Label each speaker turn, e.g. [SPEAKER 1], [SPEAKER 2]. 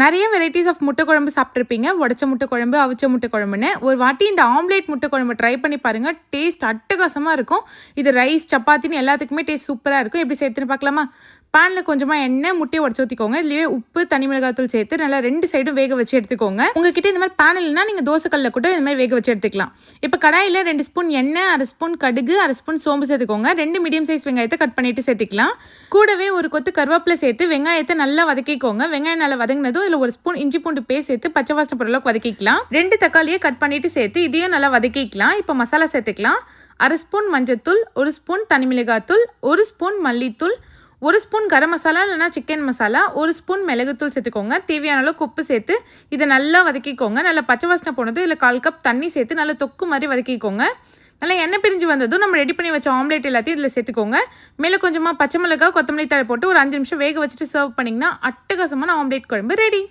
[SPEAKER 1] நிறைய varieties of முட்டை குழம்பு சாப்பிட்ருப்பீங்க. உடைச்ச முட்டை குழம்பு, அவிச்ச முட்டை குழம்புன்னு. ஒரு வாட்டி இந்த ஆம்லேட் முட்டை குழம்பு ட்ரை பண்ணி பாருங்க. டேஸ்ட் அட்டகாசமா இருக்கும். இது ரைஸ், சப்பாத்தின்னு எல்லாத்துக்குமே டேஸ்ட் சூப்பரா இருக்கும். எப்படி சேர்த்துன்னு பார்க்கலாமா? பேனில் கொஞ்சமாக எண்ணெய், முட்டையை உடச்சி ஊற்றிக்கோங்க. இதுலேயே உப்பு, தனி மிளகாத்தூள் சேர்த்து நல்லா 2 சைடும் வேக வச்சு எடுத்துக்கோங்க. உங்ககிட்ட இந்த மாதிரி பேன் இல்லைனா நீங்கள் தோசைக்கல்ல கூட இந்த மாதிரி வேக வச்சு எடுத்துக்கலாம். இப்போ கடாயில் 2 ஸ்பூன் எண்ணெய், 1/2 ஸ்பூன் கடுகு, 1/2 ஸ்பூன் சோம்பு சேர்த்துக்கோங்க. 2 மீடியம் சைஸ் வெங்காயத்தை கட் பண்ணிட்டு சேர்த்துக்கலாம். கூடவே ஒரு கொத்து கருவேப்பிலை சேர்த்து வெங்காயத்தை நல்லா வதக்கிக்கோங்க. வெங்காயம் நல்லா வதங்கினதும் இதில் 1 ஸ்பூன் இஞ்சி பூண்டு பேஸ்ட் சேர்த்து பச்சை வாசனை போகிற அளவுக்கு வதக்கிக்கலாம். 2 தக்காளியை கட் பண்ணிட்டு சேர்த்து இதையும் நல்லா வதக்கிக்கலாம். இப்போ மசாலா சேர்த்துக்கலாம். 1/2 ஸ்பூன் மஞ்சத்தூள், 1 ஸ்பூன் தனி மிளகாத்தூள், 1 ஸ்பூன் மல்லித்தூள், 1 ஸ்பூன் கரம் மசாலா இல்லைனா சிக்கன் மசாலா, 1 ஸ்பூன் மிளகுத்தூள் சேர்த்துக்கோங்க. தேவையான அளவுக்கு உப்பு சேர்த்து இதை நல்லா வதக்கிக்கோங்க. நல்லா பச்சை வாசனை போனது இதில் 1/4 கப் தண்ணி சேர்த்து நல்லா தொக்கு மாதிரி வதக்கிக்கோங்க. நல்லா எண்ணெய் பிரிஞ்சு வந்ததும் நம்ம ரெடி பண்ணி வச்ச ஆம்லேட் எல்லாத்தையும் இதில் சேர்த்துக்கோங்க. மேலே கொஞ்சமாக பச்சை மிளகாய், கொத்தமல்லி தழை போட்டு ஒரு 5 நிமிஷம் வேக வச்சுட்டு சர்வ் பண்ணிங்கன்னா அட்டகாசமான ஆம்லேட் குழம்பு ரெடி.